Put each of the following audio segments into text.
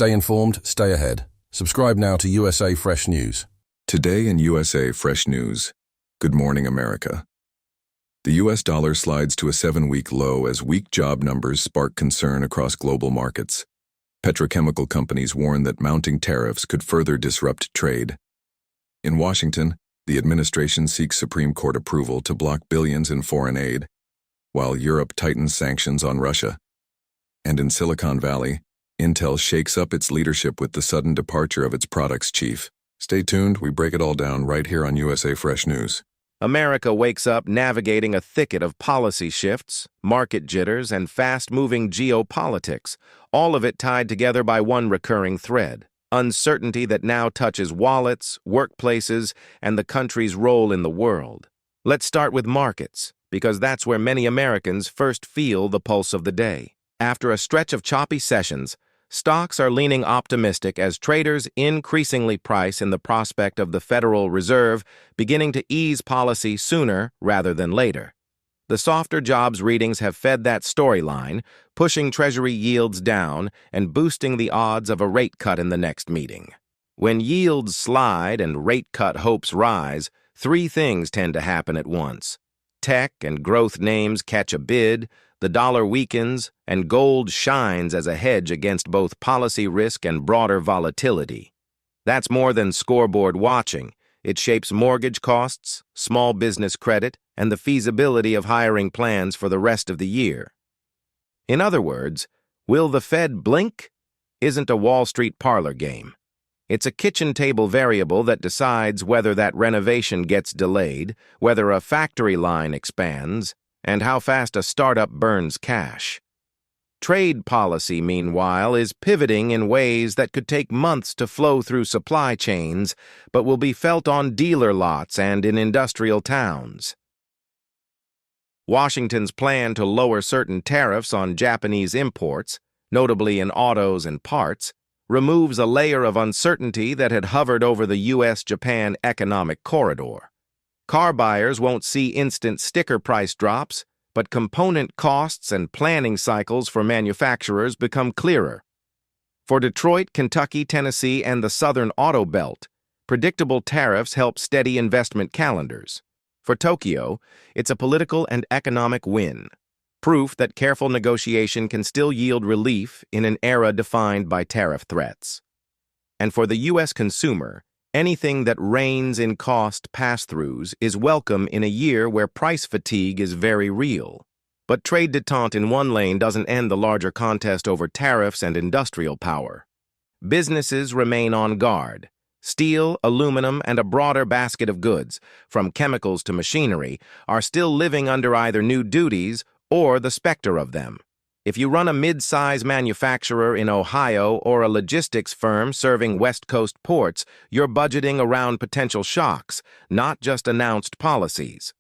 Stay informed, stay ahead. Subscribe now to USA Fresh News. Today in USA Fresh News. Good morning, America. The U.S. dollar slides to a 7-week low as weak job numbers spark concern across global markets. Petrochemical companies warn that mounting tariffs could further disrupt trade. In Washington, the administration seeks Supreme Court approval to block billions in foreign aid, while Europe tightens sanctions on Russia. And in Silicon Valley, Intel shakes up its leadership with the sudden departure of its products chief. Stay tuned, we break it all down right here on USA Fresh News. America wakes up navigating a thicket of policy shifts, market jitters, and fast-moving geopolitics, all of it tied together by one recurring thread: uncertainty that now touches wallets, workplaces, and the country's role in the world. Let's start with markets, because that's where many Americans first feel the pulse of the day. After a stretch of choppy sessions, stocks are leaning optimistic as traders increasingly price in the prospect of the Federal Reserve beginning to ease policy sooner rather than later. The softer jobs readings have fed that storyline, pushing Treasury yields down and boosting the odds of a rate cut in the next meeting. When yields slide and rate cut hopes rise, three things tend to happen at once. Tech and growth names catch a bid, the dollar weakens, and gold shines as a hedge against both policy risk and broader volatility. That's more than scoreboard watching. It shapes mortgage costs, small business credit, and the feasibility of hiring plans for the rest of the year. In other words, will the Fed blink? Isn't a Wall Street parlor game. It's a kitchen table variable that decides whether that renovation gets delayed, whether a factory line expands, and how fast a startup burns cash. Trade policy, meanwhile, is pivoting in ways that could take months to flow through supply chains, but will be felt on dealer lots and in industrial towns. Washington's plan to lower certain tariffs on Japanese imports, notably in autos and parts, removes a layer of uncertainty that had hovered over the U.S.-Japan economic corridor. Car buyers won't see instant sticker price drops, but component costs and planning cycles for manufacturers become clearer. For Detroit, Kentucky, Tennessee, and the Southern Auto Belt, predictable tariffs help steady investment calendars. For Tokyo, it's a political and economic win, proof that careful negotiation can still yield relief in an era defined by tariff threats. And for the U.S. consumer, anything that reins in cost pass-throughs is welcome in a year where price fatigue is very real. But trade détente in one lane doesn't end the larger contest over tariffs and industrial power. Businesses remain on guard. Steel, aluminum, and a broader basket of goods, from chemicals to machinery, are still living under either new duties or the specter of them. If you run a mid-size manufacturer in Ohio or a logistics firm serving West Coast ports, you're budgeting around potential shocks, not just announced policies.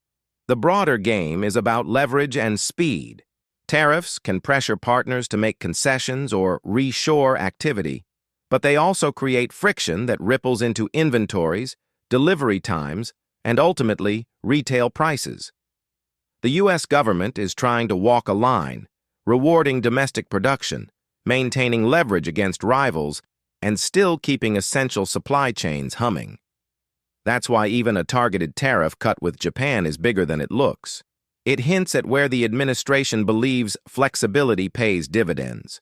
The broader game is about leverage and speed. Tariffs can pressure partners to make concessions or reshore activity, but they also create friction that ripples into inventories, delivery times, and ultimately, retail prices. The U.S. government is trying to walk a line, rewarding domestic production, maintaining leverage against rivals, and still keeping essential supply chains humming. That's why even a targeted tariff cut with Japan is bigger than it looks. It hints at where the administration believes flexibility pays dividends.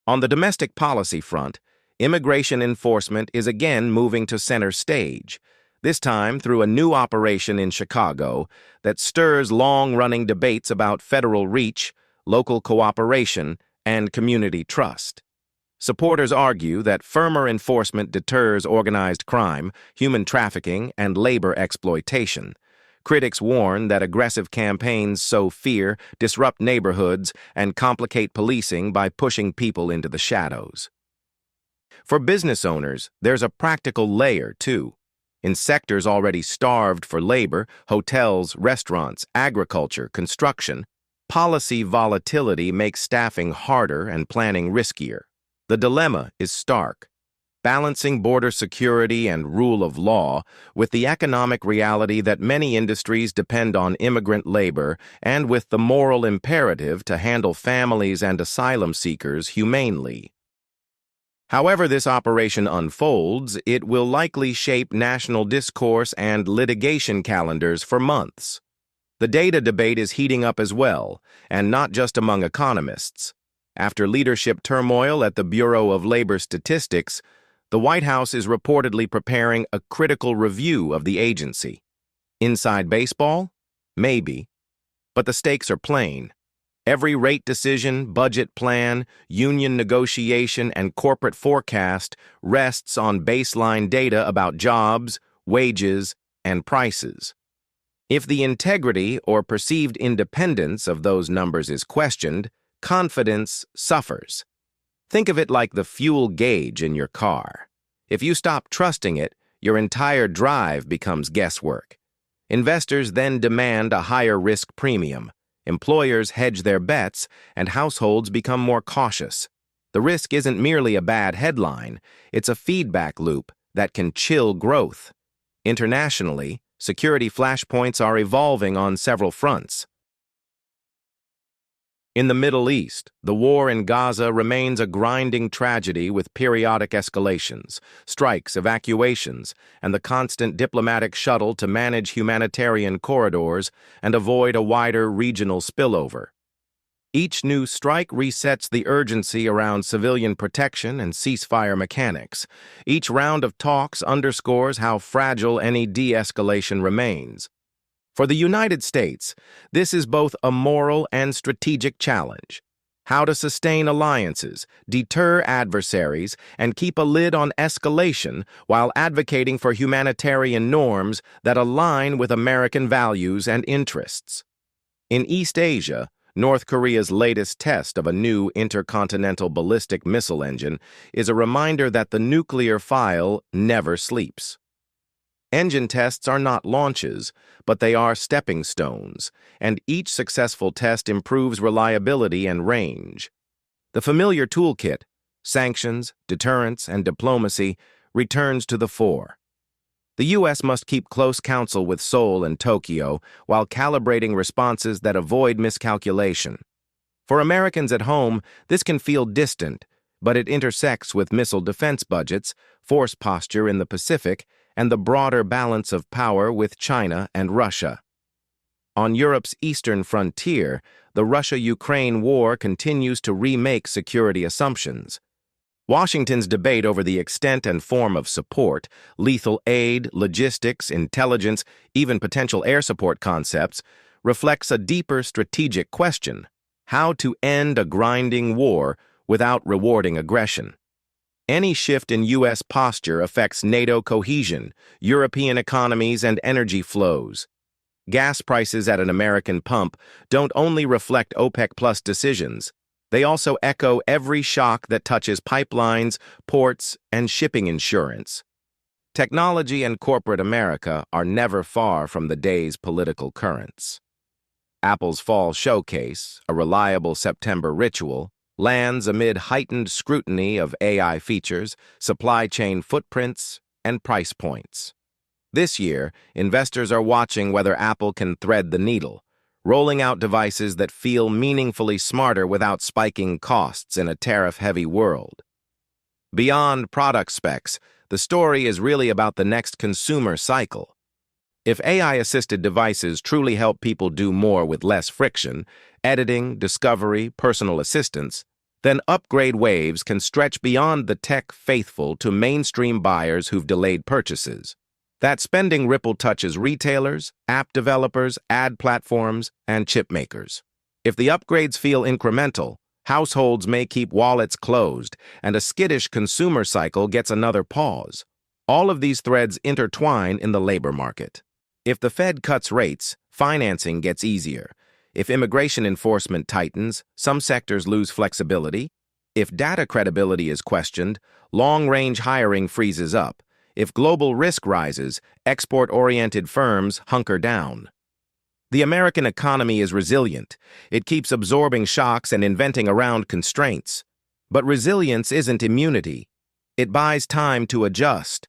On the domestic policy front, immigration enforcement is again moving to center stage, this time through a new operation in Chicago that stirs long-running debates about federal reach, local cooperation, and community trust. Supporters argue that firmer enforcement deters organized crime, human trafficking, and labor exploitation. Critics warn that aggressive campaigns sow fear, disrupt neighborhoods, and complicate policing by pushing people into the shadows. For business owners, there's a practical layer, too. In sectors already starved for labor, hotels, restaurants, agriculture, construction, policy volatility makes staffing harder and planning riskier. The dilemma is stark: balancing border security and rule of law with the economic reality that many industries depend on immigrant labor and with the moral imperative to handle families and asylum seekers humanely. However this operation unfolds, it will likely shape national discourse and litigation calendars for months. The data debate is heating up as well, and not just among economists. After leadership turmoil at the Bureau of Labor Statistics, the White House is reportedly preparing a critical review of the agency. Inside baseball? Maybe. But the stakes are plain. Every rate decision, budget plan, union negotiation, and corporate forecast rests on baseline data about jobs, wages, and prices. If the integrity or perceived independence of those numbers is questioned, confidence suffers. Think of it like the fuel gauge in your car. If you stop trusting it, your entire drive becomes guesswork. Investors then demand a higher risk premium. Employers hedge their bets, and households become more cautious. The risk isn't merely a bad headline, it's a feedback loop that can chill growth. Internationally, security flashpoints are evolving on several fronts. In the Middle East, the war in Gaza remains a grinding tragedy with periodic escalations, strikes, evacuations, and the constant diplomatic shuttle to manage humanitarian corridors and avoid a wider regional spillover. Each new strike resets the urgency around civilian protection and ceasefire mechanics. Each round of talks underscores how fragile any de-escalation remains. For the United States, this is both a moral and strategic challenge. How to sustain alliances, deter adversaries, and keep a lid on escalation while advocating for humanitarian norms that align with American values and interests. In East Asia, North Korea's latest test of a new intercontinental ballistic missile engine is a reminder that the nuclear file never sleeps. Engine tests are not launches, but they are stepping stones, and each successful test improves reliability and range. The familiar toolkit, sanctions, deterrence, and diplomacy, returns to the fore. The U.S. must keep close counsel with Seoul and Tokyo while calibrating responses that avoid miscalculation. For Americans at home, this can feel distant, but it intersects with missile defense budgets, force posture in the Pacific, and the broader balance of power with China and Russia. On Europe's eastern frontier, the Russia-Ukraine war continues to remake security assumptions. Washington's debate over the extent and form of support, lethal aid, logistics, intelligence, even potential air support concepts, reflects a deeper strategic question: how to end a grinding war without rewarding aggression. Any shift in U.S. posture affects NATO cohesion, European economies, and energy flows. Gas prices at an American pump don't only reflect OPEC+ decisions, they also echo every shock that touches pipelines, ports, and shipping insurance. Technology and corporate America are never far from the day's political currents. Apple's fall showcase, a reliable September ritual, lands amid heightened scrutiny of AI features, supply chain footprints, and price points. This year, investors are watching whether Apple can thread the needle, rolling out devices that feel meaningfully smarter without spiking costs in a tariff-heavy world. Beyond product specs, the story is really about the next consumer cycle. If AI-assisted devices truly help people do more with less friction, editing, discovery, personal assistance, then upgrade waves can stretch beyond the tech faithful to mainstream buyers who've delayed purchases. That spending ripple touches retailers, app developers, ad platforms, and chip makers. If the upgrades feel incremental, households may keep wallets closed, and a skittish consumer cycle gets another pause. All of these threads intertwine in the labor market. If the Fed cuts rates, financing gets easier. If immigration enforcement tightens, some sectors lose flexibility. If data credibility is questioned, long-range hiring freezes up. If global risk rises, export-oriented firms hunker down. The American economy is resilient. It keeps absorbing shocks and inventing around constraints. But resilience isn't immunity. It buys time to adjust.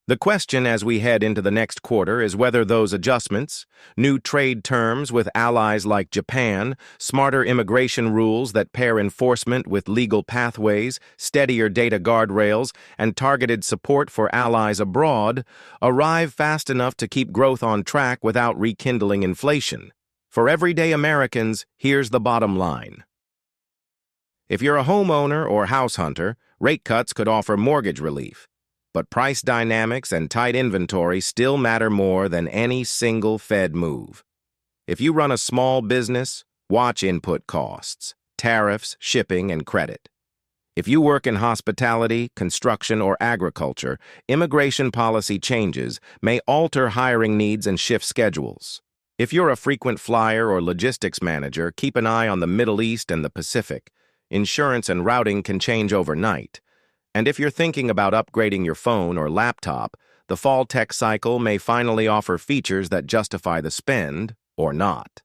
The question as we head into the next quarter is whether those adjustments, new trade terms with allies like Japan, smarter immigration rules that pair enforcement with legal pathways, steadier data guardrails, and targeted support for allies abroad, arrive fast enough to keep growth on track without rekindling inflation. For everyday Americans, here's the bottom line. If you're a homeowner or house hunter, rate cuts could offer mortgage relief. But price dynamics and tight inventory still matter more than any single Fed move. If you run a small business, watch input costs, tariffs, shipping, and credit. If you work in hospitality, construction, or agriculture, immigration policy changes may alter hiring needs and shift schedules. If you're a frequent flyer or logistics manager, keep an eye on the Middle East and the Pacific. Insurance and routing can change overnight. And if you're thinking about upgrading your phone or laptop, the fall tech cycle may finally offer features that justify the spend, or not.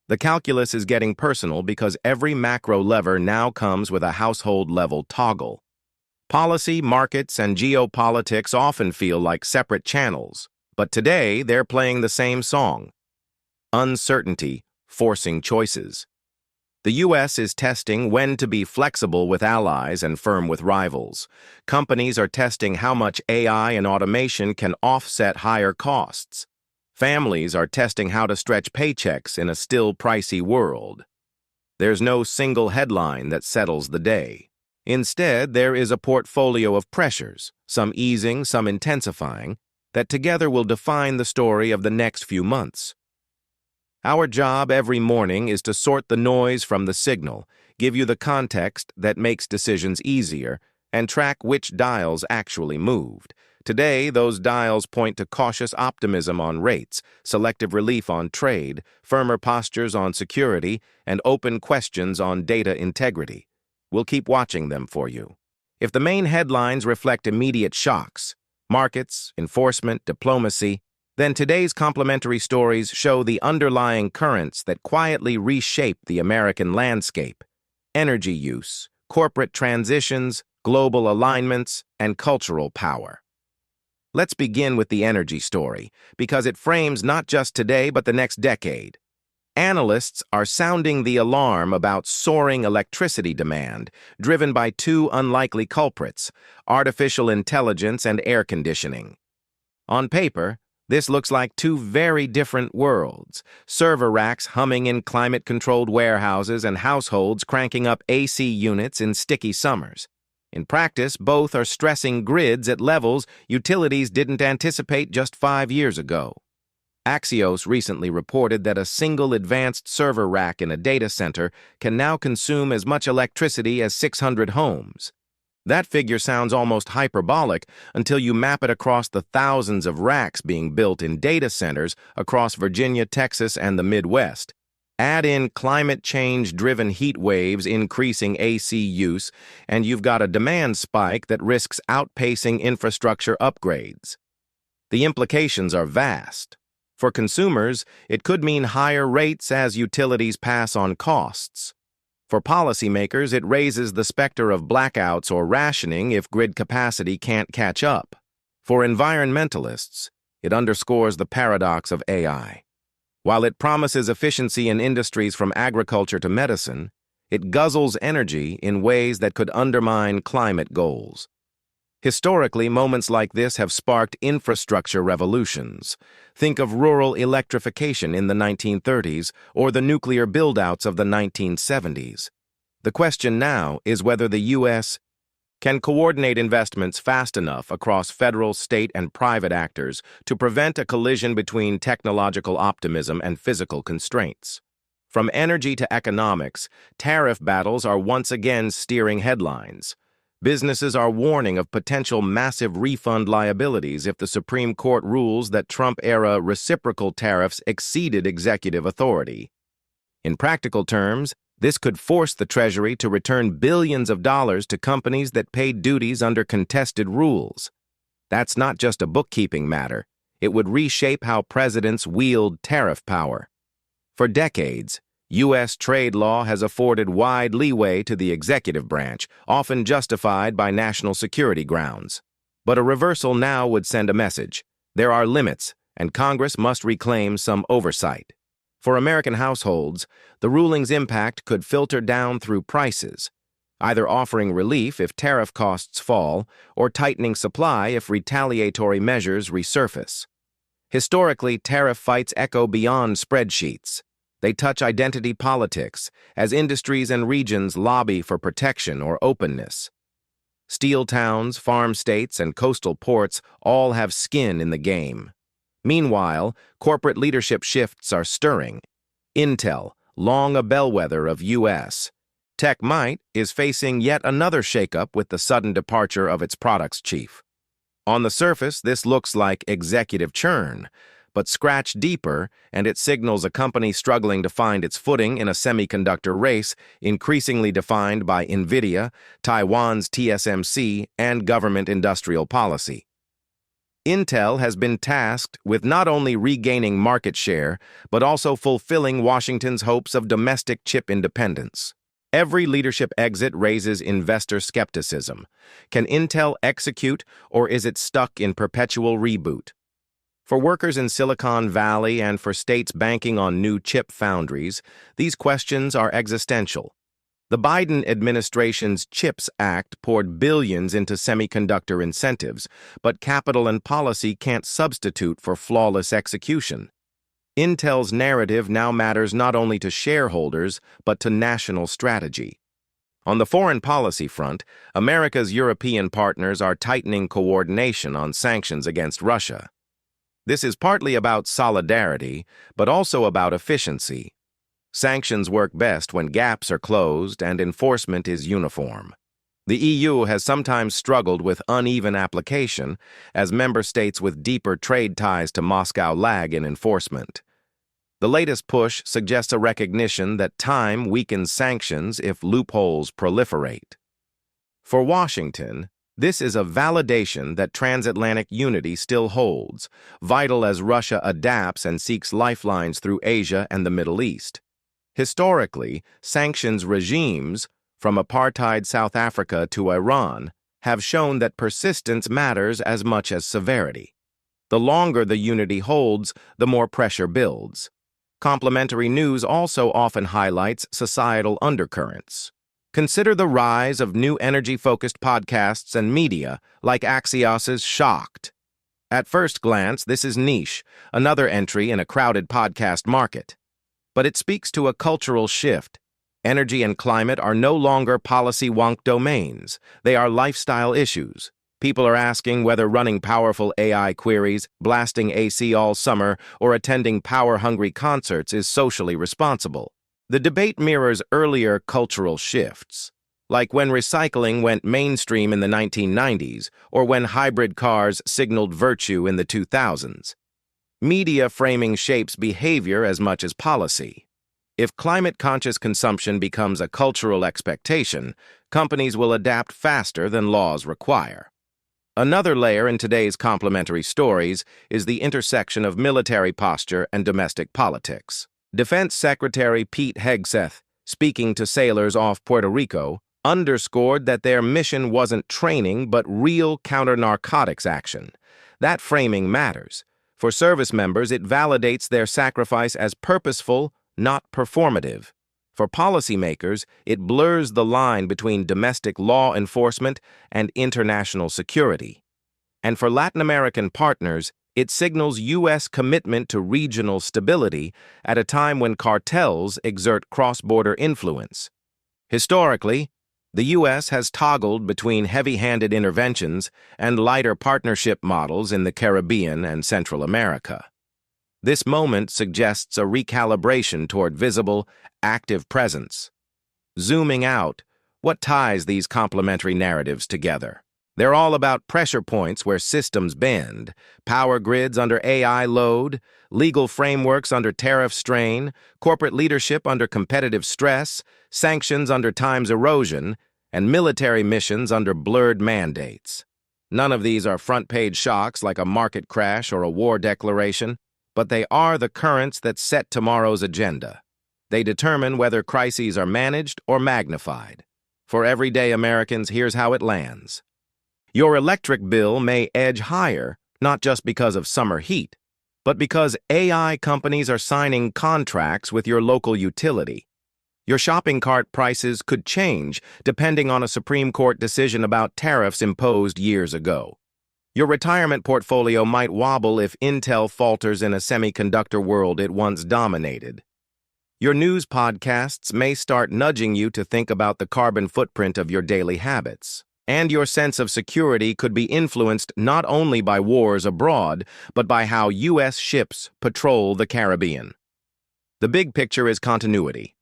The calculus is getting personal because every macro lever now comes with a household-level toggle. Policy, markets, and geopolitics often feel like separate channels, but today they're playing the same song. Uncertainty, forcing choices. The U.S. is testing when to be flexible with allies and firm with rivals. Companies are testing how much AI and automation can offset higher costs. Families are testing how to stretch paychecks in a still pricey world. There's no single headline that settles the day. Instead, there is a portfolio of pressures, some easing, some intensifying, that together will define the story of the next few months. Our job every morning is to sort the noise from the signal, give you the context that makes decisions easier, and track which dials actually moved. Today, those dials point to cautious optimism on rates, selective relief on trade, firmer postures on security, and open questions on data integrity. We'll keep watching them for you. If the main headlines reflect immediate shocks, markets, enforcement, diplomacy, then today's complementary stories show the underlying currents that quietly reshape the American landscape: energy use, corporate transitions, global alignments, and cultural power. Let's begin with the energy story, because it frames not just today but the next decade. Analysts are sounding the alarm about soaring electricity demand, driven by two unlikely culprits: artificial intelligence and air conditioning. On paper, this looks like two very different worlds: server racks humming in climate-controlled warehouses and households cranking up AC units in sticky summers. In practice, both are stressing grids at levels utilities didn't anticipate just 5 years ago. Axios recently reported that a single advanced server rack in a data center can now consume as much electricity as 600 homes. That figure sounds almost hyperbolic until you map it across the thousands of racks being built in data centers across Virginia, Texas, and the Midwest. Add in climate change-driven heat waves increasing AC use, and you've got a demand spike that risks outpacing infrastructure upgrades. The implications are vast. For consumers, it could mean higher rates as utilities pass on costs. For policymakers, it raises the specter of blackouts or rationing if grid capacity can't catch up. For environmentalists, it underscores the paradox of AI. While it promises efficiency in industries from agriculture to medicine, it guzzles energy in ways that could undermine climate goals. Historically, moments like this have sparked infrastructure revolutions. Think of rural electrification in the 1930s or the nuclear build-outs of the 1970s. The question now is whether the U.S. can coordinate investments fast enough across federal, state, and private actors to prevent a collision between technological optimism and physical constraints. From energy to economics, tariff battles are once again steering headlines. Businesses are warning of potential massive refund liabilities if the Supreme Court rules that Trump-era reciprocal tariffs exceeded executive authority. In practical terms, this could force the Treasury to return billions of dollars to companies that paid duties under contested rules. That's not just a bookkeeping matter. It would reshape how presidents wield tariff power. For decades, U.S. trade law has afforded wide leeway to the executive branch, often justified by national security grounds. But a reversal now would send a message. There are limits, and Congress must reclaim some oversight. For American households, the ruling's impact could filter down through prices, either offering relief if tariff costs fall or tightening supply if retaliatory measures resurface. Historically, tariff fights echo beyond spreadsheets. They touch identity politics as industries and regions lobby for protection or openness. Steel towns, farm states, and coastal ports all have skin in the game. Meanwhile, corporate leadership shifts are stirring. Intel, long a bellwether of U.S. Tech Might, is facing yet another shakeup with the sudden departure of its products chief. On the surface, this looks like executive churn, but scratch deeper and it signals a company struggling to find its footing in a semiconductor race increasingly defined by NVIDIA, Taiwan's TSMC, and government industrial policy. Intel has been tasked with not only regaining market share, but also fulfilling Washington's hopes of domestic chip independence. Every leadership exit raises investor skepticism. Can Intel execute, or is it stuck in perpetual reboot? For workers in Silicon Valley and for states banking on new chip foundries, these questions are existential. The Biden administration's CHIPS Act poured billions into semiconductor incentives, but capital and policy can't substitute for flawless execution. Intel's narrative now matters not only to shareholders, but to national strategy. On the foreign policy front, America's European partners are tightening coordination on sanctions against Russia. This is partly about solidarity, but also about efficiency. Sanctions work best when gaps are closed and enforcement is uniform. The EU has sometimes struggled with uneven application, as member states with deeper trade ties to Moscow lag in enforcement. The latest push suggests a recognition that time weakens sanctions if loopholes proliferate. For Washington, this is a validation that transatlantic unity still holds, vital as Russia adapts and seeks lifelines through Asia and the Middle East. Historically, sanctions regimes, from apartheid South Africa to Iran, have shown that persistence matters as much as severity. The longer the unity holds, the more pressure builds. Complementary news also often highlights societal undercurrents. Consider the rise of new energy-focused podcasts and media like Axios's Shocked. At first glance, this is niche, another entry in a crowded podcast market. But it speaks to a cultural shift. Energy and climate are no longer policy-wonk domains. They are lifestyle issues. People are asking whether running powerful AI queries, blasting AC all summer, or attending power-hungry concerts is socially responsible. The debate mirrors earlier cultural shifts, like when recycling went mainstream in the 1990s or when hybrid cars signaled virtue in the 2000s. Media framing shapes behavior as much as policy. If climate-conscious consumption becomes a cultural expectation, companies will adapt faster than laws require. Another layer in today's complementary stories is the intersection of military posture and domestic politics. Defense Secretary Pete Hegseth, speaking to sailors off Puerto Rico, underscored that their mission wasn't training but real counter-narcotics action. That framing matters. For service members, it validates their sacrifice as purposeful, not performative. For policymakers, it blurs the line between domestic law enforcement and international security. And for Latin American partners, it signals U.S. commitment to regional stability at a time when cartels exert cross-border influence. Historically, the U.S. has toggled between heavy-handed interventions and lighter partnership models in the Caribbean and Central America. This moment suggests a recalibration toward visible, active presence. Zooming out, what ties these complementary narratives together? They're all about pressure points where systems bend, power grids under AI load, legal frameworks under tariff strain, corporate leadership under competitive stress, sanctions under time's erosion, and military missions under blurred mandates. None of these are front-page shocks like a market crash or a war declaration, but they are the currents that set tomorrow's agenda. They determine whether crises are managed or magnified. For everyday Americans, here's how it lands. Your electric bill may edge higher, not just because of summer heat, but because AI companies are signing contracts with your local utility. Your shopping cart prices could change depending on a Supreme Court decision about tariffs imposed years ago. Your retirement portfolio might wobble if Intel falters in a semiconductor world it once dominated. Your news podcasts may start nudging you to think about the carbon footprint of your daily habits. And your sense of security could be influenced not only by wars abroad, but by how U.S. ships patrol the Caribbean. The big picture is continuity.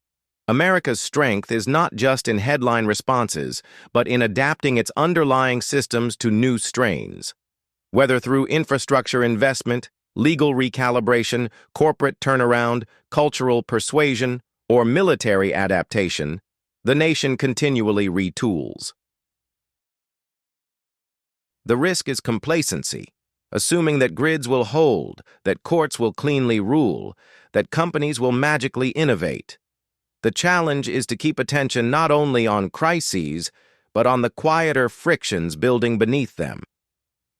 America's strength is not just in headline responses, but in adapting its underlying systems to new strains. Whether through infrastructure investment, legal recalibration, corporate turnaround, cultural persuasion, or military adaptation, the nation continually retools. The risk is complacency, assuming that grids will hold, that courts will cleanly rule, that companies will magically innovate. The challenge is to keep attention not only on crises, but on the quieter frictions building beneath them.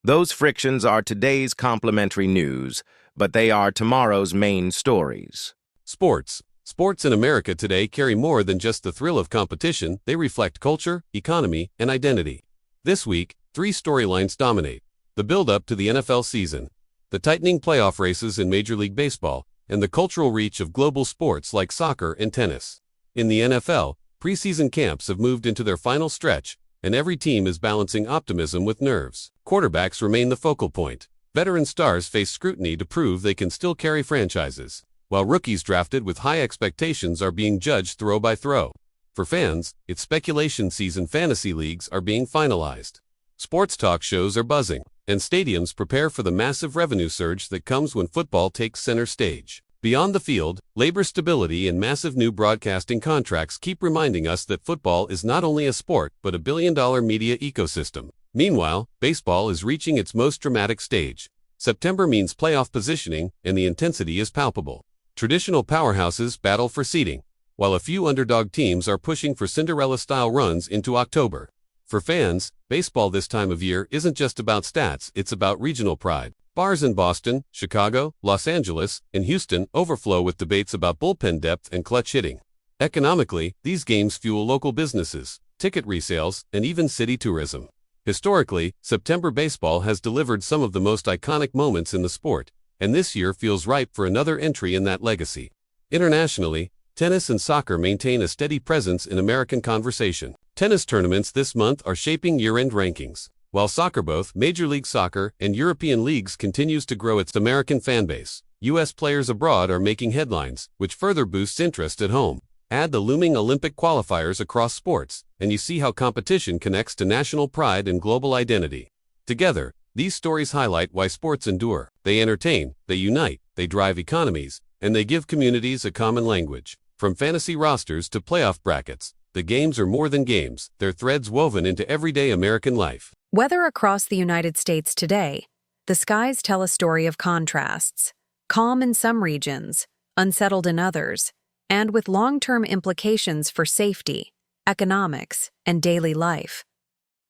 Those frictions are today's complementary news, but they are tomorrow's main stories. Sports. Sports in America today carry more than just the thrill of competition. They reflect culture, economy, and identity. This week, 3 storylines dominate: the build-up to the NFL season, the tightening playoff races in Major League Baseball, and the cultural reach of global sports like soccer and tennis. In the NFL, preseason camps have moved into their final stretch, and every team is balancing optimism with nerves. Quarterbacks remain the focal point. Veteran stars face scrutiny to prove they can still carry franchises, while rookies drafted with high expectations are being judged throw by throw. For fans, it's speculation season. Fantasy leagues are being finalized. Sports talk shows are buzzing, and stadiums prepare for the massive revenue surge that comes when football takes center stage. Beyond the field, labor stability and massive new broadcasting contracts keep reminding us that football is not only a sport but a billion-dollar media ecosystem. Meanwhile, baseball is reaching its most dramatic stage. September means playoff positioning, and the intensity is palpable. Traditional powerhouses battle for seeding, while a few underdog teams are pushing for Cinderella-style runs into October. For fans, baseball this time of year isn't just about stats, it's about regional pride. Bars in Boston, Chicago, Los Angeles, and Houston overflow with debates about bullpen depth and clutch hitting. Economically, these games fuel local businesses, ticket resales, and even city tourism. Historically, September baseball has delivered some of the most iconic moments in the sport, and this year feels ripe for another entry in that legacy. Internationally, tennis and soccer maintain a steady presence in American conversation. Tennis tournaments this month are shaping year-end rankings, while soccer, both Major League Soccer and European leagues, continues to grow its American fanbase. U.S. players abroad are making headlines, which further boosts interest at home. Add the looming Olympic qualifiers across sports, and you see how competition connects to national pride and global identity. Together, these stories highlight why sports endure. They entertain, they unite, they drive economies, and they give communities a common language. From fantasy rosters to playoff brackets, the games are more than games, they're threads woven into everyday American life. Weather across the United States today. The skies tell a story of contrasts. Calm in some regions, unsettled in others, and with long-term implications for safety, economics, and daily life.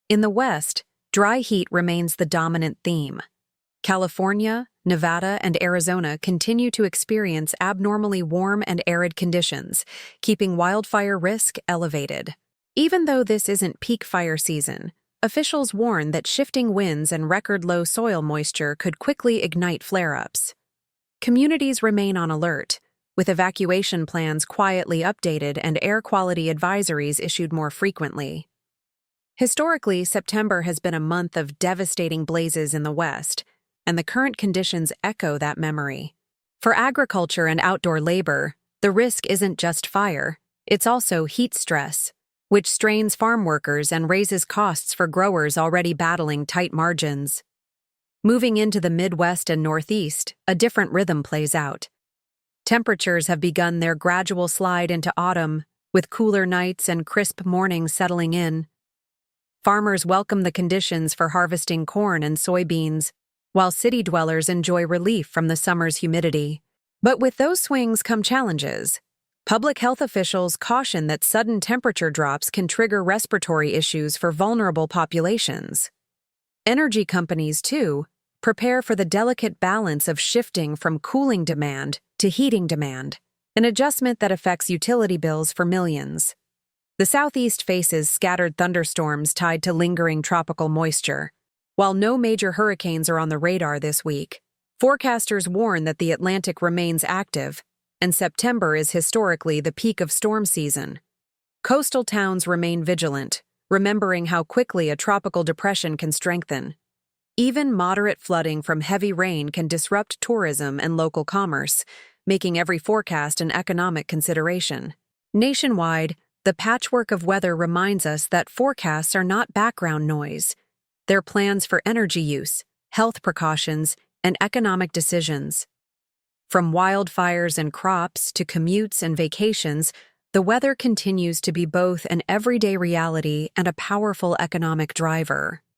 In the West, dry heat remains the dominant theme. California, Nevada, and Arizona continue to experience abnormally warm and arid conditions, keeping wildfire risk elevated. Even though this isn't peak fire season, officials warn that shifting winds and record-low soil moisture could quickly ignite flare-ups. Communities remain on alert, with evacuation plans quietly updated and air quality advisories issued more frequently. Historically, September has been a month of devastating blazes in the West, and the current conditions echo that memory. For agriculture and outdoor labor, the risk isn't just fire, it's also heat stress, which strains farm workers and raises costs for growers already battling tight margins. Moving into the Midwest and Northeast, a different rhythm plays out. Temperatures have begun their gradual slide into autumn, with cooler nights and crisp mornings settling in. Farmers welcome the conditions for harvesting corn and soybeans, while city dwellers enjoy relief from the summer's humidity. But with those swings come challenges. Public health officials caution that sudden temperature drops can trigger respiratory issues for vulnerable populations. Energy companies, too, prepare for the delicate balance of shifting from cooling demand to heating demand, an adjustment that affects utility bills for millions. The Southeast faces scattered thunderstorms tied to lingering tropical moisture. While no major hurricanes are on the radar this week, forecasters warn that the Atlantic remains active, and September is historically the peak of storm season. Coastal towns remain vigilant, remembering how quickly a tropical depression can strengthen. Even moderate flooding from heavy rain can disrupt tourism and local commerce, making every forecast an economic consideration. Nationwide, the patchwork of weather reminds us that forecasts are not background noise. They're plans for energy use, health precautions, and economic decisions. From wildfires and crops to commutes and vacations, the weather continues to be both an everyday reality and a powerful economic driver.